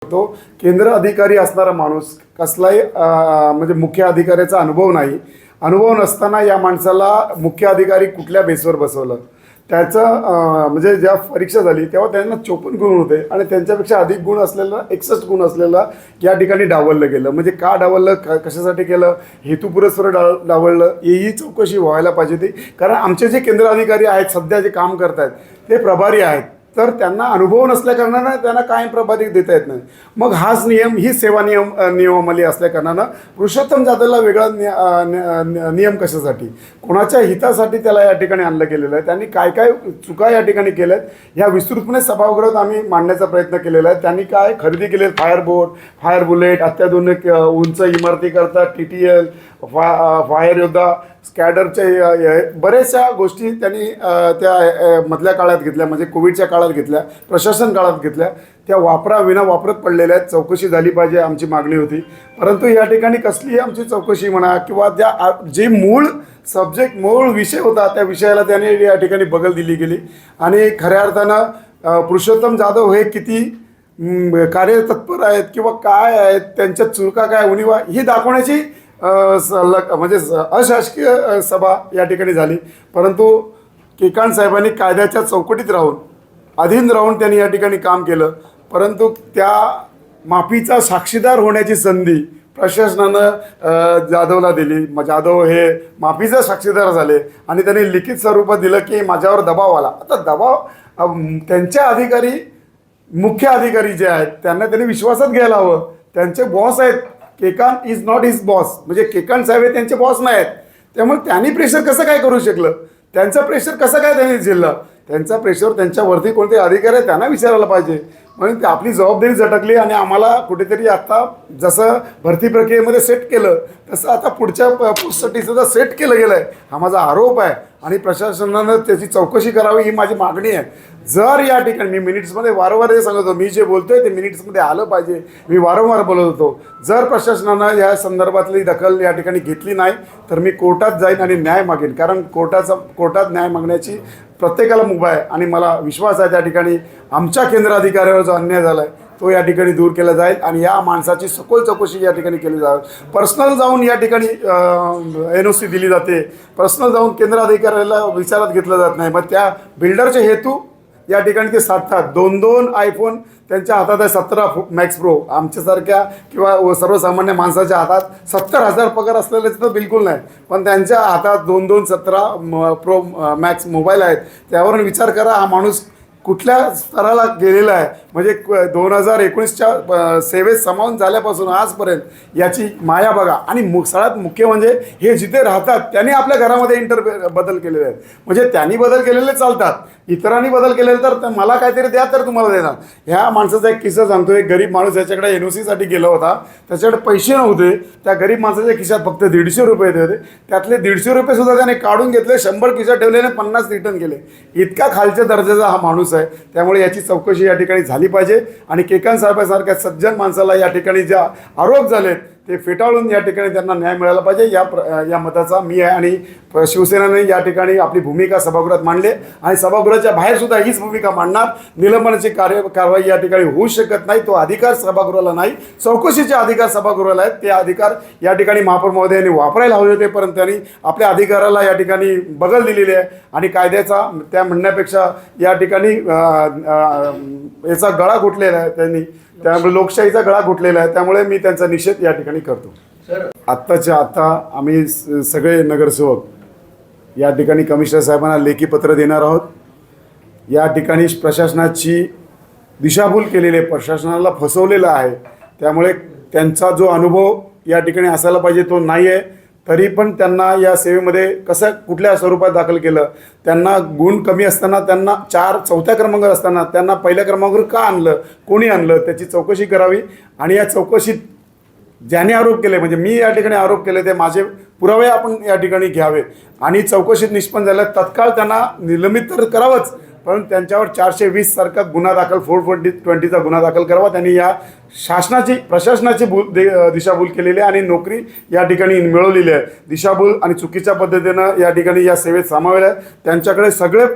तो केंद्र अधिकारी असणारा माणूस कसलाही म्हणजे मुख्य अधिकाऱ्याचा अनुभव नाही. अनुभव नसताना या माणसाला मुख्य अधिकारी कुठल्या बेसवर बसवलं. त्याचं म्हणजे जेव्हा परीक्षा झाली तेव्हा त्यांना 54 गुण होते आणि त्यांच्यापेक्षा अधिक गुण असलेला 61 गुण असलेला या ठिकाणी डावललं गेलं. म्हणजे का डावललं, कशासाठी केलं, हेतुपुरस्सर डावललं, ही चौकशी व्हायला पाहिजे ती. कारण आमचे जे केंद्र अधिकारी आहेत सध्या जे काम करत आहेत ते प्रभारी आहेत, तर त्यांना अनुभव नसल्या कारणानं त्यांना कायम प्रभारी देता येत नाही. मग हाच नियम, ही सेवा नियमावली असल्या कारणानं पुरुषोत्तम जाधवला वेगळा नियम कशासाठी, कोणाच्या हितासाठी त्याला या ठिकाणी आणलं गेलेलं आहे. त्यांनी काय काय चुका या ठिकाणी केल्या आहेत ह्या विस्तृतपणे सभागृहात आम्ही मांडण्याचा प्रयत्न केलेला आहे. त्यांनी काय खरेदी केले, फायर बोट, फायर बुलेट, अत्याधुनिक उंच इमारतीकरता TTL, फायर योद्धा, स्कॅडरच्या बऱ्याचशा गोष्टी त्यांनी त्या मधल्या काळात घेतल्या, म्हणजे कोविडच्या काळात घेतल्या, प्रशासन काळात घेतल्या. त्या विना वापरत पडलेल्या आहेत. चौकशी झाली पाहिजे आमची मागणी होती. परंतु या ठिकाणी कसलीही आमची चौकशी म्हणा किंवा त्या जे मूळ सब्जेक्ट, मूळ विषय होता त्या विषयाला त्याने या ठिकाणी बगल दिली गेली. आणि खऱ्या अर्थानं पुरुषोत्तम जाधव हे किती कार्यतत्पर आहेत किंवा काय आहेत, त्यांच्या चुका काय उणिवा ही दाखवण्याची म्हणजे अशासकीय सभा या ठिकाणी झाली. परंतु केकांत साहेबांनी कायद्याच्या चौकटीत राहून, अधीन राहून त्यांनी या ठिकाणी काम केलं. परंतु त्या माफीचा साक्षीदार होण्याची संधी प्रशासनानं जाधवला दिली. जाधव हे माफीचा साक्षीदार झाले आणि त्यांनी लिखित स्वरूपात दिलं की माझ्यावर दबाव आला. आता दबाव त्यांच्या अधिकारी, मुख्य अधिकारी जे आहेत त्यांना त्यांनी विश्वासात घ्यायला हवं. त्यांचे बॉस आहेत. केकांत इज नॉट हिज बॉस, म्हणजे केकांत साहेब हे त्यांचे बॉस नाही आहेत. त्यामुळे त्यांनी प्रेशर कसं काय करू शकलं, त्यांचं प्रेशर कसं काय त्यांनी झेललं, त्यांचा प्रेशर त्यांच्यावरती कोणते अधिकारी आहेत त्यांना विचारायला पाहिजे. म्हणून आपली जबाबदारी झटकली आणि आम्हाला कुठेतरी आता जसं भरती प्रक्रियेमध्ये सेट केलं तसं आता पुढच्या पोस्टसाठी सुद्धा सेट केलं गेलं आहे. हा माझा आरोप आहे आणि प्रशासनानं त्याची चौकशी करावी ही माझी मागणी आहे. जर या ठिकाणी मी मिनिट्समध्ये वारंवार हे सांगत होतो, मी जे बोलतोय ते मिनिट्समध्ये आलं पाहिजे, मी वारंवार बोलत होतो. जर प्रशासनानं या संदर्भातली दखल या ठिकाणी घेतली नाही तर मी कोर्टात जाईन आणि न्याय मागेन. कारण कोर्टात न्याय मागण्याची प्रत्येकाला मुभा आहे आणि मला विश्वास आहे त्या ठिकाणी आमच्या केंद्र अधिकाऱ्यावर जो अन्याय झाला आहे तो या ठिकाणी दूर केला जाईल आणि या माणसाची सखोल चौकशी या ठिकाणी केली जाईल. पर्सनल जाऊन या ठिकाणी NOC दिली जाते, पर्सनल जाऊन केंद्र अधिकाऱ्याला विचारात घेतलं जात नाही. मग त्या बिल्डरचे हेतू या ठिकाणी ते साधतात. 2-2 iPhone त्यांच्या हातात आहे, 17 Max Pro. आमच्यासारख्या किंवा सर्वसामान्य माणसाच्या हातात 70,000 पगार असलेलेच तर बिलकुल नाही, पण त्यांच्या हातात 2-2 17 Pro Max मोबाईल आहेत. त्यावरून विचार करा हा माणूस कुठल्या स्तराला गेलेला आहे. म्हणजे 2019च्या सेवेत समावून झाल्यापासून आजपर्यंत याची माया बघा. आणि सगळ्यात मुख्य म्हणजे हे जिथे राहतात त्यांनी आपल्या घरामध्ये बदल केलेले आहेत. म्हणजे त्यांनी बदल केलेले चालतात, इतरांनी बदल केलेले तर मला काहीतरी द्या तर तुम्हाला देणार. ह्या माणसाचा एक किस्सा सांगतो. एक गरीब माणूस याच्याकडे NOC साठी गेला होता. त्याच्याकडे पैसे नव्हते. त्या गरीब माणसाच्या खिशात फक्त 150 रुपये होते. त्यातले 150 रुपये सुद्धा त्याने काढून घेतले, 100 खिशात ठेवले आणि 50 रिटर्न केले. इतका खालच्या दर्जाचा हा माणूस आहे. त्यामुळे याची चौकशी या ठिकाणी झाली पाहिजे आणि केकांत साहेबांसारख्या सज्जन माणसाला या ठिकाणी ज्या आरोप झालेत ते फेटाळून या ठिकाणी त्यांना न्याय मिळाला पाहिजे. या मताचा मी आहे आणि शिवसेनेने या ठिकाणी आपली भूमिका सभागृहात मांडली आणि सभागृहाच्या बाहेर सुद्धा हीच भूमिका मांडणार. निलंबनाची कारवाई या ठिकाणी होऊ शकत नाही. तो अधिकार सभागृहाला नाही, चौकशीचे अधिकार सभागृहाला आहेत. ते अधिकार या ठिकाणी महापौर महोदयांनी वापरायला हवे होते, परंतु त्यांनी आपल्या अधिकाराला या ठिकाणी बगल दिलेली आहे आणि कायद्याचा त्या म्हणण्यापेक्षा या ठिकाणी याचा गळा घोटलेला आहे त्यांनी. त्यामुळे लोकशाहीचा गळा घोटलेला आहे. त्यामुळे मी त्यांचा निषेध या ठिकाणी करतो. आत्ताच्या आता आम्ही सगळे नगरसेवक या ठिकाणी कमिशनर साहेबांना लेखी पत्र देणार आहोत. या ठिकाणी प्रशासनाची दिशाभूल केलेली आहे, प्रशासनाला फसवलेलं आहे. त्यामुळे त्यांचा जो अनुभव या ठिकाणी असायला पाहिजे तो नाही आहे. तरी पण त्यांना या सेवेमध्ये कसं कुठल्या स्वरूपात दाखल केलं, त्यांना गुण कमी असताना, त्यांना 4-4थ्या क्रमांकावर असताना त्यांना पहिल्या क्रमांकावर का आणलं, कोणी आणलं, त्याची चौकशी करावी. आणि या चौकशीत ज्याने आरोप केले, म्हणजे मी या ठिकाणी आरोप केले, ते माझे पुरावे आपण या ठिकाणी घ्यावे आणि चौकशीत निष्पन्न झाल्या तत्काळ त्यांना निलंबित तर करावंच, पण त्यांच्यावर 420 सारखा गुन्हा दाखल, 420चा गुन्हा दाखल करावा. त्यांनी या प्रशासनाची दिशाभूल केलेली आहे आणि नोकरी या ठिकाणी मिळवलेली आहे. दिशाभूल आणि चुकीच्या पद्धतीनं या ठिकाणी या सेवेत सामावले आहे. त्यांच्याकडे सगळे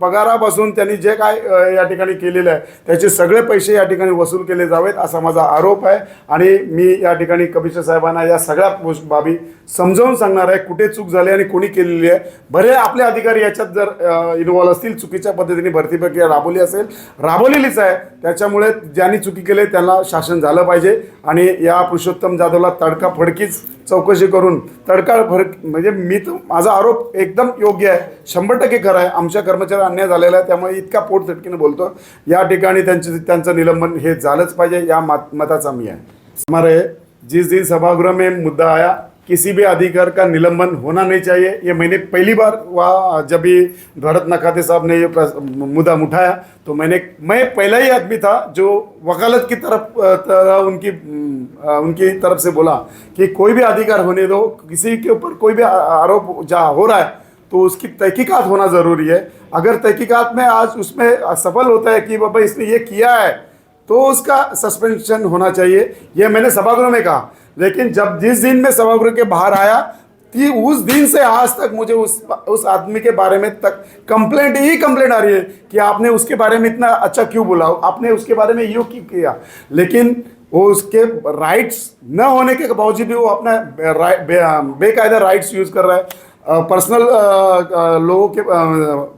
पगारापासून त्यांनी जे काय या ठिकाणी केलेलं आहे त्याचे सगळे पैसे या ठिकाणी वसूल केले जावेत असा माझा आरोप आहे. आणि मी या ठिकाणी कमिशनर साहेबांना या सगळ्या बाबी समजावून सांगणार आहे कुठे चूक झाली आणि कोणी केलेली आहे. बरे आपले अधिकारी याच्यात जर इन्व्हॉल्व असतील, चुकीच्या पद्धतीने भरती प्रक्रिया राबवली असेल, राबवलेलीच आहे, त्याच्यामुळे ज्यांनी चुकी केली त्यांना शासन झालं पाहिजे. आणि या पुरुषोत्तम जाधवला तडकाफडकीच चौकशी करून म्हणजे मी तर माझा आरोप एकदम योग्य आहे, 100% खरा आहे. आमच्या कर्मचाऱ्यांना अन्याय झालेला आहे, त्यामुळे इतका पोटतिडकीने बोलतो. या ठिकाणी त्यांचं निलंबन हे झालंच पाहिजे या मताचा मी आहे. हमारे जिस दिन सभागृह में मुद्दा आया किसी भी अधिकारी का निलंबन होना नहीं चाहिए, ये मैंने पहली बार वहाँ जब भी भरत नखाते साहब ने ये मुद्दा उठाया तो मैं पहला ही आदमी था जो वकालत की तरफ उनकी तरफ से बोला कि कोई भी अधिकार होने दो, किसी के ऊपर कोई भी आरोप जहाँ हो रहा है तो उसकी तहकीकात होना ज़रूरी है. अगर तहकीकात में आज उसमें सफल होता है कि बाबा इसने ये किया है तो उसका सस्पेंशन होना चाहिए, ये मैंने सभागृह में कहा. लेकिन जिस दिन मैं सभागृह के बाहर आया कि उस दिन से आज तक मुझे उस आदमी के बारे में तक कंप्लेंट आ रही है कि आपने उसके बारे में इतना अच्छा क्यों बोला, आपने उसके बारे में यूँ क्यों किया. लेकिन वो उसके राइट्स न होने के बावजूद भी वो अपना बेकायदा राइट्स यूज़ कर रहा है. पर्सनल लोगों के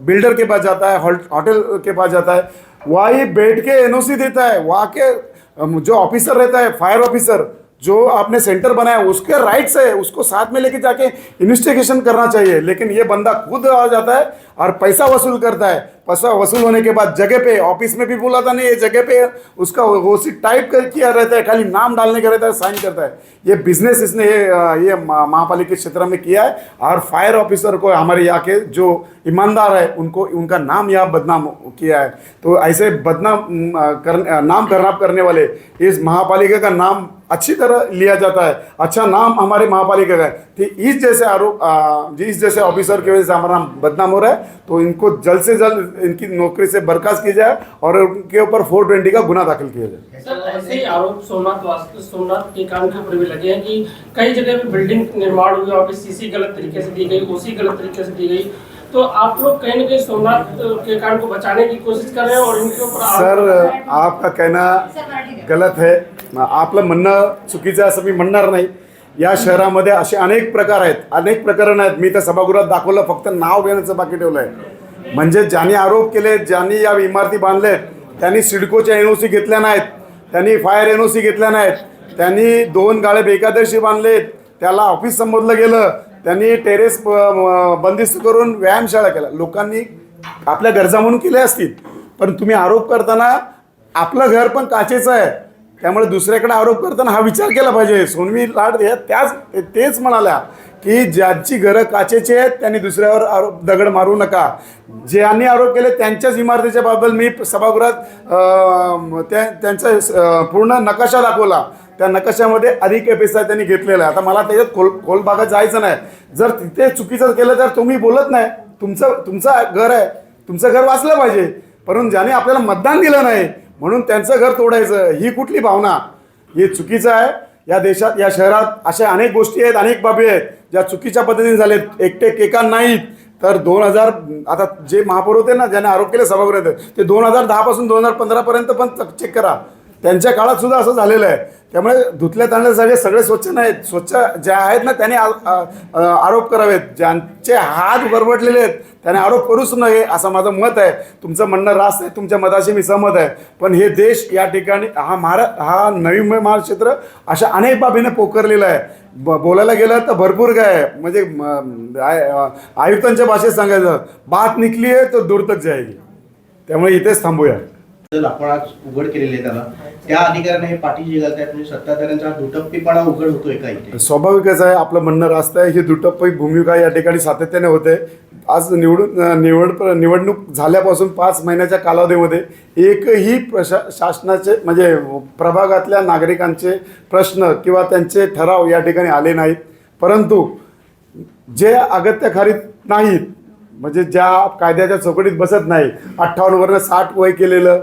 बिल्डर के पास जाता है, होटल के पास जाता है, वही बैठ के एनओसी देता है. वहाँ के जो ऑफिसर रहता है, फायर ऑफिसर जो आपने सेंटर बनाया उसके राइट्स है, उसको साथ में लेके जाके इन्वेस्टिगेशन करना चाहिए. लेकिन ये बंदा खुद आ जाता है और पैसा वसूल करता है. पैसा वसूल होने के बाद जगह पे, ऑफिस में भी बोला था नहीं, ये जगह पे उसका ओसी टाइप कर किया रहता है, खाली नाम डालने का रहता है, साइन करता है. ये बिजनेस इसने ये महापालिका क्षेत्र में किया है. और फायर ऑफिसर को हमारे यहाँ के जो ईमानदार है उनका नाम यहाँ बदनाम किया है. तो ऐसे नाम खराब करने वाले इस महापालिका का नाम अच्छी तरह लिया जाता है, अच्छा नाम हमारे महापालिका का है. तो इस जैसे ऑफिसर की वजह से हमारा नाम बदनाम हो रहा है. तो इनको जल्द से जल्द इनकी नौकरी से बर्खास्त की जाए और उनके ऊपर 420 का गुना दाखिल किया जाए. सर, ऐसे ही आरोप सोमनाथ के कांड के ऊपर भी लगे हैं कि कई जगह पे बिल्डिंग निर्माण हुई, वहाँ पे सीसी गलत तरीके से दी गई, ओसी गलत तरीके से दी गई. तो आप लोग कहीं ना कहीं सोमनाथ के कांड को बचाने की कोशिश कर रहे हैं और इनके ऊपर सर आपका कहना गलत है, आपलं म्हणणं चुकीचं असं मी म्हणणार नाही. या शहरामध्ये असे अनेक प्रकार आहेत, अनेक प्रकरण आहेत. मी त्या सभागृहात दाखवलं, फक्त नाव घेण्याचं बाकी ठेवलं आहे. म्हणजे ज्यांनी आरोप केले, ज्यांनी या इमारती बांधलेत त्यांनी सिडकोच्या एनओसी घेतल्या नाहीत, त्यांनी फायर एनओसी घेतल्या नाहीत, त्यांनी 2 गाळे बेकायदेशीर बांधलेत, त्याला ऑफिस संबोधलं गेलं, त्यांनी टेरेस बंदिस्त करून व्यायामशाळा केला. लोकांनी आपल्या गरजा म्हणून केल्या असतील, पण तुम्ही आरोप करताना आपलं घर पण काचेचं आहे, त्यामुळे दुसऱ्याकडे आरोप करताना हा विचार केला पाहिजे. सोनवी लाड तेच म्हणाल्या की ज्यांची घरं काचेची आहेत त्यांनी दुसऱ्यावर दगड मारू नका. ज्यांनी आरोप केले त्यांच्याच इमारतीच्या बाबत मी सभागृहात त्यांचा पूर्ण नकाशा दाखवला. त्या नकाशामध्ये अधिक पैसा त्यांनी घेतलेला आहे. आता मला त्याच्यात खोल भागात जायचं नाही. जर तिथे चुकीचं केलं तर तुम्ही बोलत नाही, तुमचं घर आहे, तुमचं घर वाचलं पाहिजे. परंतु ज्याने आपल्याला मतदान दिलं नाही म्हणून त्यांचं घर तोडायचं, ही कुठली भावना? हे चुकीचं आहे. या देशात, या शहरात अशा अनेक गोष्टी आहेत, अनेक बाबी आहेत ज्या चुकीच्या पद्धतीने झालेत. एकटे नाहीत तर 2000 आता जे महापौर होते ना, ज्याने आरोप केले सभागृहात, ते 2010 पासून 2015 पर्यंत पण चेक करा, त्यांच्या काळात सुद्धा असं झालेलं आहे. त्यामुळे धुतल्या तांदळे सगळे स्वच्छ नाहीत. स्वच्छ ज्या आहेत ना त्याने आरोप करावेत. ज्यांचे हात बरबटलेले आहेत त्याने आरोप करूच नये असं माझं मत आहे. तुमचं म्हणणं रास्त आहे, तुमच्या मताशी मी सहमत आहे. पण हे देश या ठिकाणी हा नवी महाक्षेत्र अशा अनेक बाबीने पोखरलेला आहे. बोलायला गेलं तर भरपूर काय आहे. म्हणजे आयुक्तांच्या भाषेत सांगायचं, बात निकली आहे तर दूर तक जाएगी. त्यामुळे इथेच थांबूया. आपण आज उघड केलेले आहे त्याला, त्या अधिकाऱ्यांना हे पाठीशी घालतायत, म्हणजे सत्ताधाऱ्यांचा दुटप्पीपणा उघड होतोय का इथे? स्वाभाविकच आहे, आपलं म्हणणं रास्त आहे. ही दुटप्पी भूमिका या ठिकाणी सातत्याने होते. आज निवडणूक झाल्यापासून 5 महिन्याच्या कालावधीमध्ये एकही शासनाचे म्हणजे प्रभागातल्या नागरिकांचे प्रश्न किंवा त्यांचे ठराव या ठिकाणी आले नाहीत. परंतु जे अगत्याखारीत नाहीत, म्हणजे ज्या कायद्याच्या चौकटीत बसत नाही, 58 वरनं 60 वय केलेलं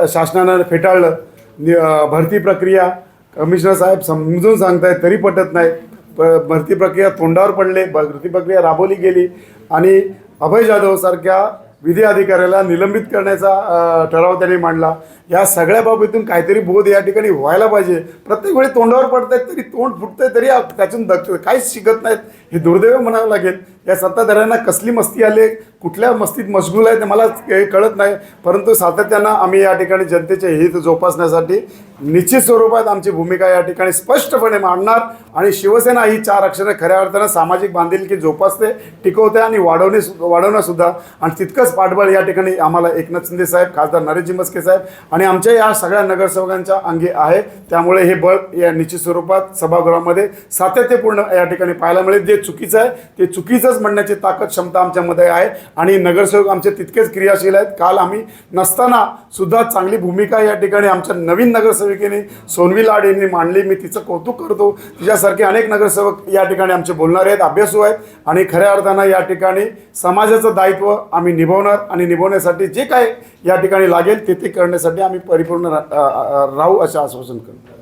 शासनानं फेटाळलं भरती प्रक्रिया कमिशनर साहेब समजून सांगतायत तरी पटत नाही. भरती प्रक्रिया तोंडावर पडले, भरती प्रक्रिया राबवली गेली आणि अभय जाधव सारख्या विधी अधिकाऱ्याला निलंबित करण्याचा ठराव त्यांनी मांडला. या सगळ्या बाबतीतून काहीतरी बोध या ठिकाणी व्हायला पाहिजे. प्रत्येक वेळी तोंडावर पडतायत तरी तोंड फुटतंय तरी त्यातून काहीच शिकत नाहीत. हे दुर्दैव म्हणावं लागेल. या सत्ताधाऱ्यांना कसली मस्ती आली, कुठल्या मस्तीत मशगूल आहे ते मला कळत नाही. परंतु सातत्यानं आम्ही या ठिकाणी जनतेचे हित जोपासण्यासाठी निश्चित स्वरूपात आमची भूमिका या ठिकाणी स्पष्टपणे मांडणार आणि शिवसेना ही 4 अक्षरे खऱ्या अर्थानं सामाजिक बांधिलकी जोपासते, टिकवते आणि वाढवणंसुद्धा. आणि तितकंच पाठबळ या ठिकाणी आम्हाला एकनाथ शिंदे साहेब, खासदार नरेशजी मस्के साहेब आणि आमच्या या सगळ्या नगरसेवकांच्या अंगी आहे. त्यामुळे हे बळ या निश्चित स्वरूपात सभागृहामध्ये सातत्यपूर्ण या ठिकाणी पाहायला मिळेल. जे चुकीचं आहे ते चुकीचंच म्हणण्याची ताकद क्षमता आमच्यामध्ये आहे आणि नगरसेवक आमचे तितकेच क्रियाशील आहेत. काल आम्ही नसताना सुद्धा चांगली भूमिका या ठिकाणी आमच्या नवीन नगरसेविकेने सोनवी लाड यांनी मांडली. मी तिचं कौतुक करतो. तिच्यासारखे अनेक नगरसेवक या ठिकाणी आमचे बोलणारे आहेत, अभ्यासू आहेत आणि खऱ्या अर्थानं या ठिकाणी समाजाचं दायित्व आम्ही निभावणार आणि निभावण्यासाठी जे काय या ठिकाणी लागेल ते करण्यासाठी आम्ही परिपूर्ण राहू असं आश्वासन करतो.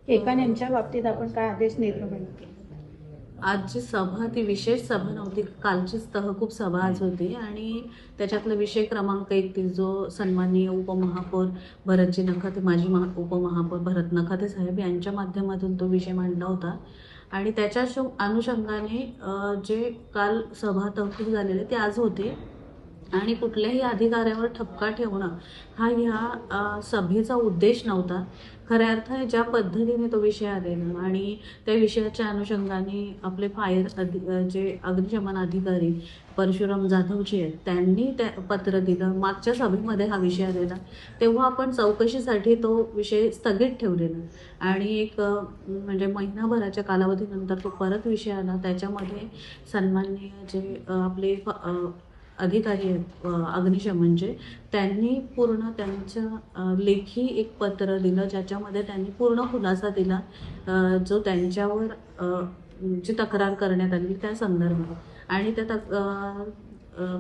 केकान यांच्या बाबतीत आपण काय आदेश निर्णय? आजची सभा ती विशेष सभा नव्हती, कालचीच तहकूब सभा आज होती आणि त्याच्यातला विषय क्रमांक 31 जो सन्माननीय उपमहापौर भरतजी नखाते, माजी उपमहापौर भरत नखाते साहेब यांच्या माध्यमातून तो विषय मांडला होता आणि त्याच्या अनुषंगाने जे काल सभा तहकूब झालेले ते आज होते आणि कुठल्याही अधिकाऱ्यावर ठपका ठेवणं हा ह्या सभेचा उद्देश नव्हता. खऱ्या अर्थाने ज्या पद्धतीने तो विषय आलेला आणि त्या विषयाच्या अनुषंगाने आपले जे अग्निशमन अधिकारी परशुराम जाधवजी आहेत त्यांनी पत्र दिलं. मागच्या सभेमध्ये हा विषय आलेला तेव्हा आपण चौकशीसाठी तो विषय स्थगित ठेवलेला आणि एक म्हणजे महिनाभराच्या कालावधीनंतर तो परत विषय आला. त्याच्यामध्ये सन्माननीय जे आपले अधिकारी आहेत अग्निशमनचे त्यांनी पूर्ण त्यांच्या लेखी एक पत्र दिलं ज्याच्यामध्ये त्यांनी पूर्ण खुलासा दिला जो त्यांच्यावर जी तक्रार करण्यात आली त्या संदर्भात आणि त्या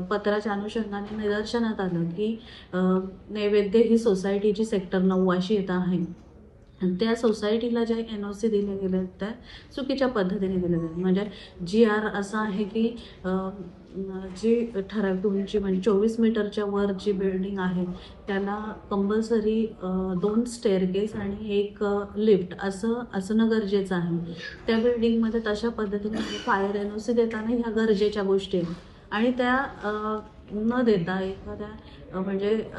पत्राच्या अनुषंगाने निदर्शनात आलं की नैवेद्य ही सोसायटी जी सेक्टर 9 अशी येत आहे त्या सोसायटीला ज्या NOC दिले गेले त्या चुकीच्या पद्धतीने दिले गेले. म्हणजे GR असं आहे की जी ठराविक उंची म्हणजे 24 मीटरच्या वर जी बिल्डिंग आहे त्याला कंपल्सरी 2 स्टेअरकेस आणि 1 लिफ्ट असं असणं गरजेचं आहे. त्या बिल्डिंगमध्ये तशा पद्धतीने फायर NOC देताना ह्या गरजेच्या गोष्टी आहेत आणि त्या न देता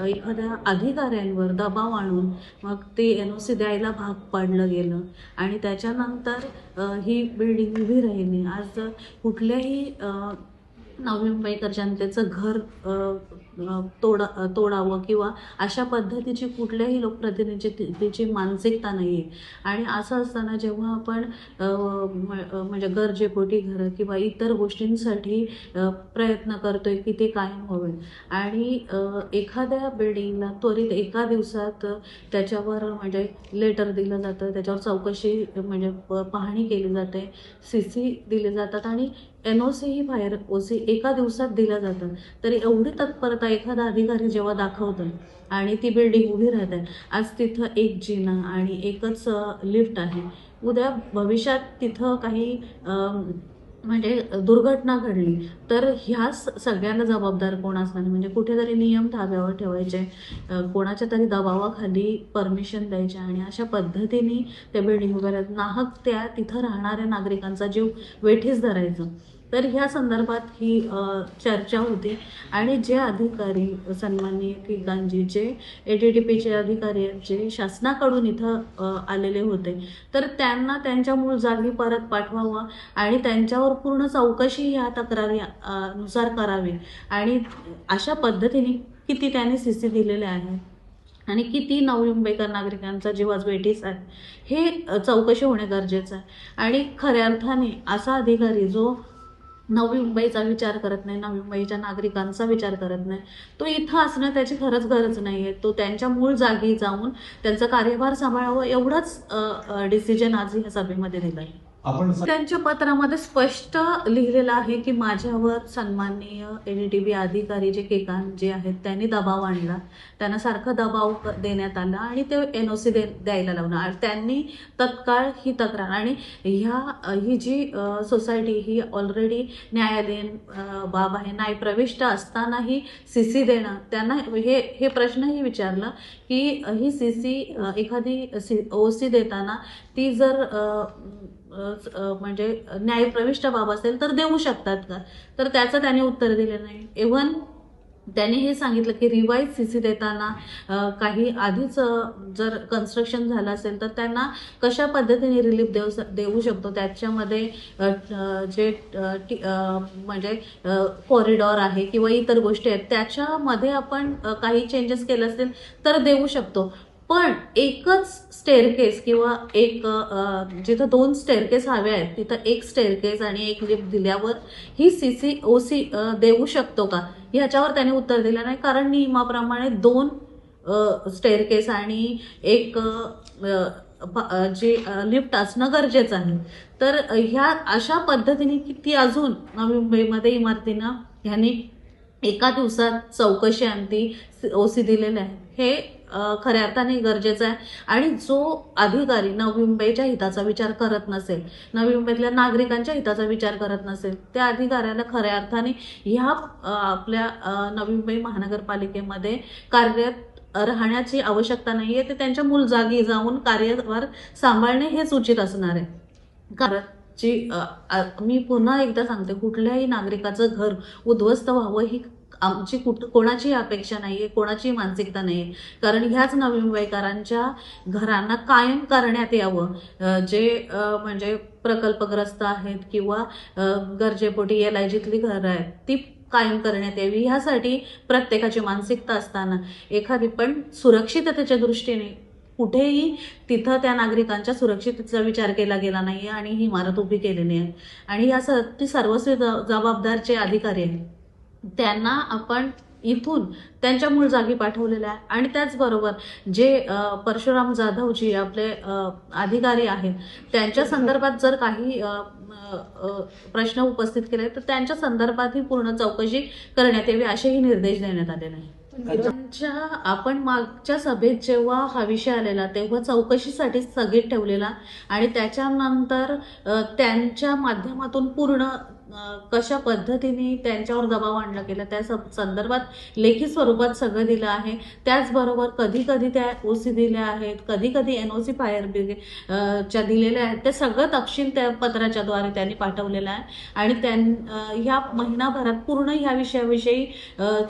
एखाद्या अधिकाऱ्यांवर दबाव आणून मग ते NOC द्यायला भाग पाडलं गेलं आणि त्याच्यानंतर ही बिल्डिंग उभी राहिली. आज कुठल्याही नवी मुंबईकर जनतेचं घर तोडावं किंवा अशा पद्धतीची कुठल्याही लोकप्रतिनिधीची मानसिकता नाही आहे आणि असं असताना जेव्हा आपण म्हणजे गरजेपोटी घरं किंवा इतर गोष्टींसाठी प्रयत्न करतोय की ते कायम व्हावे आणि एखाद्या बिल्डिंगला त्वरित एका दिवसात त्याच्यावर म्हणजे लेटर दिलं जातं, त्याच्यावर चौकशी म्हणजे पाहणी केली जाते, CC दिले जातात आणि NOC ही फायर OC एका दिवसात दिलं जातं. तरी एवढी तत्परता एखादा अधिकारी जेव्हा दाखवतो आणि ती बिल्डिंग उभी राहते, आज तिथं 1 जिना आणि 1च लिफ्ट आहे, उद्या भविष्यात तिथं काही म्हणजे दुर्घटना घडली तर ह्या सगळ्यांना जबाबदार कोण असणार? म्हणजे कुठेतरी नियम धाब्यावर ठेवायचे, कोणाच्या तरी दबावाखाली परमिशन द्यायचे आणि अशा पद्धतीने त्या बिल्डिंग वगैरे नाहक त्या तिथं राहणाऱ्या नागरिकांचा जीव वेठीस धरायचं. तर ह्या संदर्भात ही चर्चा होती आणि जे अधिकारी सन्माननीय केकांजी जे ATDPचे अधिकारी आहेत जे शासनाकडून इथं आलेले होते तर त्यांना त्यांच्या मूळ जागी परत पाठवावं आणि त्यांच्यावर पूर्ण चौकशी ह्या तक्रारी नुसार करावी आणि अशा पद्धतीने किती त्यांनी CC दिलेले आहेत आणि किती नवी मुंबईकर नागरिकांचा जीव आज वेठीस आहे हे चौकशी होणे गरजेचं आहे. आणि खऱ्या अर्थाने असा अधिकारी जो नवी मुंबईचा विचार करत नाही, नवी मुंबईच्या नागरिकांचा विचार करत नाही, तो इथं असणं त्याची खरंच गरज नाही आहे. तो त्यांच्या मूळ जागी जाऊन त्यांचा कार्यभार सांभाळावं एवढाच डिसिजन आज ह्या सभेमध्ये दिला आहे. आपण त्यांच्या पत्रामध्ये स्पष्ट लिहिलेलं आहे की माझ्यावर सन्माननीय एनडीटीबी अधिकारी जे केकान जे आहेत त्यांनी दबाव आणला, त्यांना सारखा दबाव देण्यात आला आणि ते NOC द्यायला लावलं आणि त्यांनी तत्काळ ही तक्रार आणि ही जी सोसायटी ही ऑलरेडी न्यायालयीन बाब आहे, न्यायप्रविष्ट असतानाही CC देणं त्यांना हे प्रश्नही विचारला की ही CC एखादी OC देताना ती जर म्हणजे न्यायप्रविष्ट बाब असेल तर देऊ शकतात का, तर त्याचं त्याने उत्तर दिलं नाही. इव्हन त्याने हे सांगितलं की रिवाईज CC देताना काही आधीच जर कन्स्ट्रक्शन झालं असेल तर त्यांना कशा पद्धतीने रिलीफ देऊ शकतो, त्याच्यामध्ये जे म्हणजे कॉरिडॉर आहे किंवा इतर गोष्टी आहेत त्याच्यामध्ये आपण काही चेंजेस केले असतील तर देऊ शकतो. पण एकच स्टेअरकेस किंवा एक जिथं 2 स्टेअरकेस हवे आहेत तिथं एक स्टेअरकेस आणि एक लिफ्ट दिल्यावर ही CC OC देऊ शकतो का, ह्याच्यावर त्याने उत्तर दिलं नाही. कारण नियमाप्रमाणे 2 स्टेअरकेस आणि एक जे लिफ्ट असणं गरजेचं आहे. तर ह्या अशा पद्धतीने की ती अजून नवी मुंबईमध्ये इमारतीनं ह्यांनी एका दिवसात चौकशी अंती OC दिलेले आहे, हे खऱ्या अर्थाने गरजेचं आहे. आणि जो अधिकारी नवी मुंबईच्या हिताचा विचार करत नसेल, नवी मुंबईतल्या नागरिकांच्या हिताचा विचार करत नसेल, त्या अधिकाऱ्याला खऱ्या अर्थाने ह्या आपल्या नवी मुंबई महानगरपालिकेमध्ये कार्यरत राहण्याची आवश्यकता नाही आहे. ते त्यांच्या मूळ जागी जाऊन कार्यभार सांभाळणे हेच उचित असणार आहे. कारण मी पुन्हा एकदा सांगते, कुठल्याही नागरिकाचं घर उद्ध्वस्त व्हावं ही आमची कोणाची अपेक्षा नाहीये, कोणाची मानसिकता नाहीये. कारण ह्याच नवी मुंबईकरांच्या घरांना कायम करण्यात यावं, जे म्हणजे प्रकल्पग्रस्त आहेत किंवा गरजेपोटी LIGतली घरं आहेत ती कायम करण्यात यावी. ह्यासाठी प्रत्येकाची मानसिकता असताना एखादी पण सुरक्षिततेच्या दृष्टीने कुठेही तिथं त्या नागरिकांच्या सुरक्षिततेचा विचार केला गेला नाही आणि ही इमारत उभी केलेली आहे. आणि यासाठी सर्वस्वी जबाबदार जे अधिकारी आहेत त्यांना आपण इथून त्यांच्या मूळ जागी पाठवलेलं आहे. आणि त्याचबरोबर जे परशुराम जाधव जी आपले अधिकारी आहेत त्यांच्या संदर्भात जर काही प्रश्न उपस्थित केले तर त्यांच्या संदर्भातही पूर्ण चौकशी करण्यात यावी असेही निर्देश देण्यात आलेले आहेत. आपण मागच्या सभेत जेव्हा हा विषय आलेला तेव्हा चौकशीसाठी स्थगित ठेवलेला आणि त्याच्यानंतर त्यांच्या माध्यमातून पूर्ण कशा पद्धतीने त्यांच्यावर दबाव आणला गेला त्या संदर्भात लेखी स्वरूपात सगळं दिलं आहे. त्याचबरोबर कधी कधी त्या OC दिल्या आहेत, कधी कधी NOC फायर ब्रिगेडच्या दिलेल्या आहेत, ते सगळं तपशील त्या पत्राच्याद्वारे त्यांनी पाठवलेलं आहे. आणि ह्या महिनाभरात पूर्ण ह्या विषयाविषयी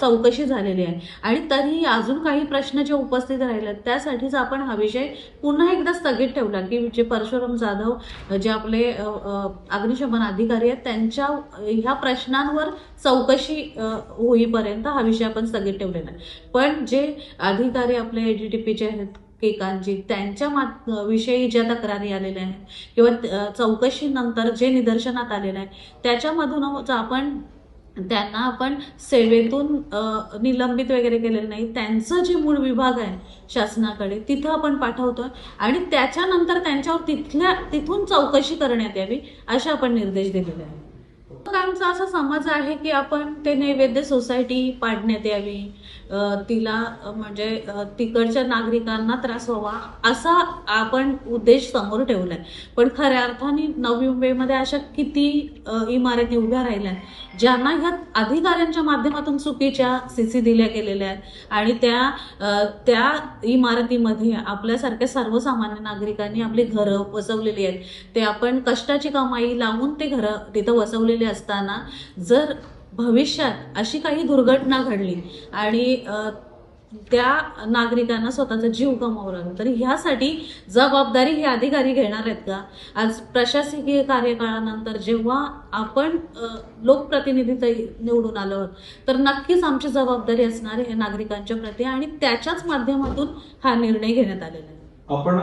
चौकशी झालेली आहे. आणि तरी अजून काही प्रश्न जे उपस्थित राहिले त्यासाठीच आपण हा विषय पुन्हा एकदा स्थगित ठेवला की जे परशुराम जाधव जे आपले अग्निशमन अधिकारी आहेत त्यांच्या ह्या प्रश्नांवर चौकशी होईपर्यंत हा विषय आपण स्थगित ठेवलेला आहे. पण जे अधिकारी आपले ADTPचे आहेत केकांजी त्यांच्या विषयी ज्या तक्रारी आलेल्या आहेत किंवा चौकशीनंतर जे निदर्शनात आलेलं आहे त्याच्यामधूनच त्यांना आपण सेवेतून निलंबित वगैरे केलेलं नाही. त्यांचं जे मूळ विभाग आहे शासनाकडे तिथं आपण पाठवतोय आणि त्याच्यानंतर त्यांच्यावर तिथून चौकशी करण्यात यावी असे आपण निर्देश दिलेले आहेत. आमचा असा समज आहे की आपण ते नैवेद्य सोसायटी पाडण्यात यावी, तिला म्हणजे तिकडच्या नागरिकांना त्रास व्हावा असा आपण उद्देश समोर ठेवलाय. पण खऱ्या अर्थाने नवी मुंबईमध्ये अशा किती इमारती उभ्या राहिल्या ज्यांना ह्या अधिकाऱ्यांच्या माध्यमातून चुकीच्या CC दिल्या गेलेल्या आहेत आणि त्या इमारतीमध्ये आपल्यासारख्या सर्वसामान्य नागरिकांनी आपली घरं वसवलेली आहेत. ते आपण कष्टाची कमाई लावून ते घरं तिथं वसवलेली असताना जर भविष्यात अशी काही दुर्घटना घडली आणि त्या नागरिकांना स्वतःचा जीव गमावला तर ह्यासाठी जबाबदारी हे अधिकारी घेणार आहेत का? आज प्रशासकीय कार्यकाळानंतर जेव्हा आपण लोकप्रतिनिधी निवडून आलो तर नक्कीच आमची जबाबदारी असणार आहे नागरिकांच्या प्रती आणि त्याच्याच माध्यमातून हा निर्णय घेण्यात आलेला आहे. आपण